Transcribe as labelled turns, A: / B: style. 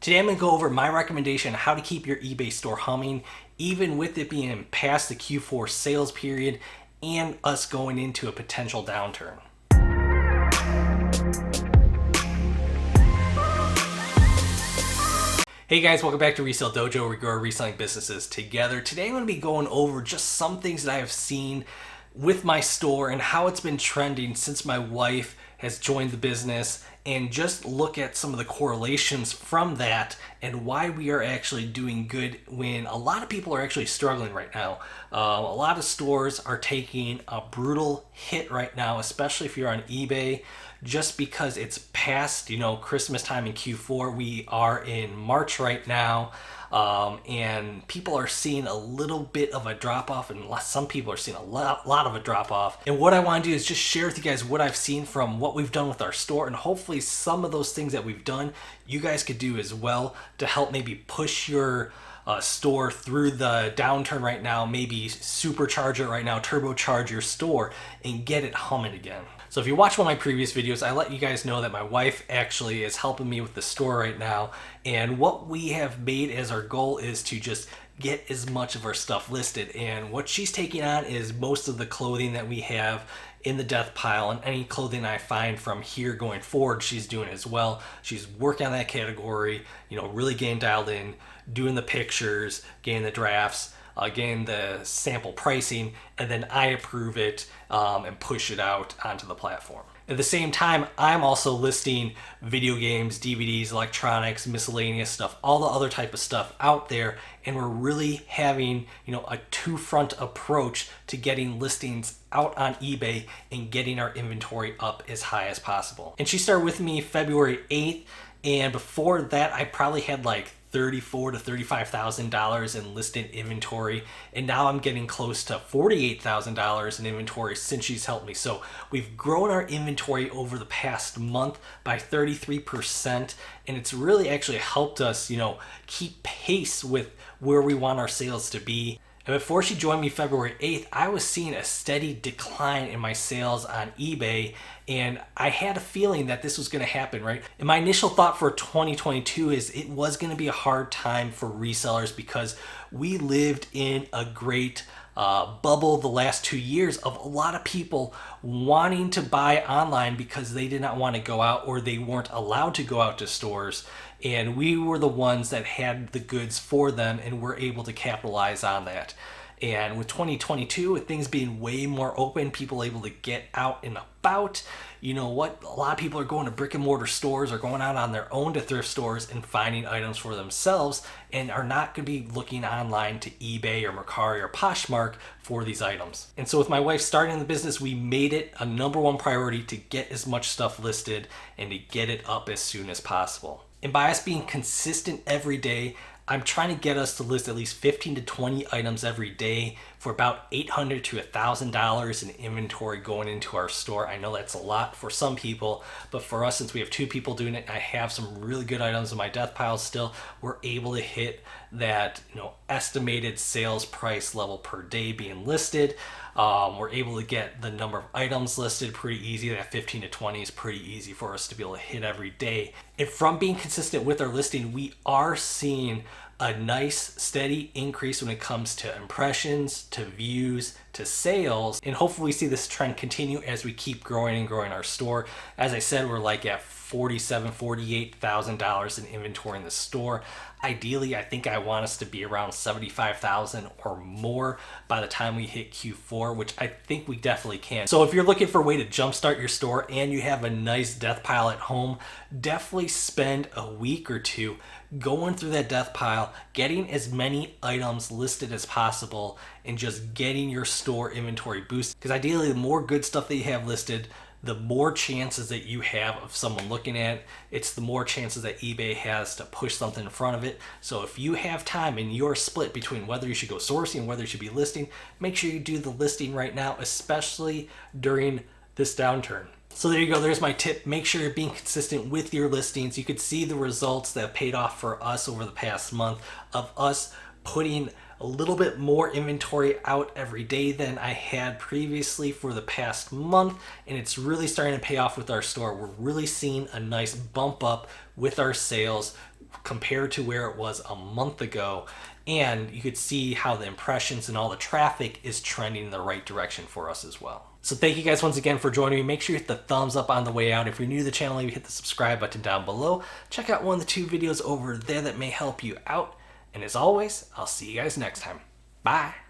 A: Today I'm going to go over my recommendation on how to keep your eBay store humming, even with it being past the Q4 sales period and us going into a potential downturn. Hey guys, welcome back to Resale Dojo, where we grow our reselling businesses together. Today I'm going to be going over just some things that I have seen with my store and how it's been trending since my wife has joined the business, and just look at some of the correlations from that and why we are actually doing good when a lot of people are actually struggling right now. A lot of stores are taking a brutal hit right now, especially if you're on eBay, just because it's past, Christmas time in Q4. We are in March right now. And people are seeing a little bit of a drop off, and some people are seeing a lot of a drop off. And what I want to do is just share with you guys what I've seen from what we've done with our store, and hopefully some of those things that we've done you guys could do as well to help maybe push your store through the downturn right now, maybe supercharge it right now, turbocharge your store and get it humming again. So if you watch one of my previous videos, I let you guys know that my wife actually is helping me with the store right now. And what we have made as our goal is to just get as much of our stuff listed. And what she's taking on is most of the clothing that we have in the death pile, and any clothing I find from here going forward, she's doing as well. She's working on that category, really getting dialed in, doing the pictures, getting the drafts, getting the sample pricing, and then I approve it and push it out onto the platform. At the same time, I'm also listing video games, DVDs, electronics, miscellaneous stuff, all the other type of stuff out there, and we're really having, a two-front approach to getting listings out on eBay and getting our inventory up as high as possible. And she started with me February 8th, and before that, I probably had like $34,000 to $35,000 in listed inventory, and now I'm getting close to $48,000 in inventory since she's helped me. So we've grown our inventory over the past month by 33%, and it's really actually helped us, keep pace with where we want our sales to be. And before she joined me February 8th, I was seeing a steady decline in my sales on eBay, and I had a feeling that this was going to happen, right? And my initial thought for 2022 is it was going to be a hard time for resellers because we lived in a great bubble the last 2 years of a lot of people wanting to buy online because they did not want to go out, or they weren't allowed to go out to stores. And we were the ones that had the goods for them, and were able to capitalize on that. And with 2022, with things being way more open, people able to get out and about, a lot of people are going to brick and mortar stores or going out on their own to thrift stores and finding items for themselves, and are not going to be looking online to eBay or Mercari or Poshmark for these items. And so with my wife starting the business, we made it a number one priority to get as much stuff listed and to get it up as soon as possible. And by us being consistent every day, I'm trying to get us to list at least 15 to 20 items every day for about $800 to $1,000 in inventory going into our store. I know that's a lot for some people, but for us, since we have two people doing it, and I have some really good items in my death pile still, we're able to hit that estimated sales price level per day being listed. We're able to get the number of items listed pretty easy. That 15 to 20 is pretty easy for us to be able to hit every day. And from being consistent with our listing, we are seeing a nice steady increase when it comes to impressions, to views, to sales, and hopefully we see this trend continue as we keep growing and growing our store. As I said, we're like at $47,000, $48,000 in inventory in the store. Ideally, I think I want us to be around $75,000 or more by the time we hit Q4, which I think we definitely can. So if you're looking for a way to jumpstart your store and you have a nice death pile at home, definitely spend a week or two going through that death pile, getting as many items listed as possible, and just getting your store inventory boosted. Because ideally, the more good stuff that you have listed, the more chances that you have of someone looking at it. It's the more chances that eBay has to push something in front of it. So if you have time and you're split between whether you should go sourcing and whether you should be listing, make sure you do the listing right now, especially during this downturn. So there you go, there's my tip. Make sure you're being consistent with your listings. You could see the results that have paid off for us over the past month of us putting a little bit more inventory out every day than I had previously for the past month, and it's really starting to pay off with our store. We're really seeing a nice bump up with our sales compared to where it was a month ago. And you could see how the impressions and all the traffic is trending in the right direction for us as well. So thank you guys once again for joining me. Make sure you hit the thumbs up on the way out. If you're new to the channel, maybe hit the subscribe button down below. Check out one of the 2 videos over there that may help you out. And as always, I'll see you guys next time. Bye.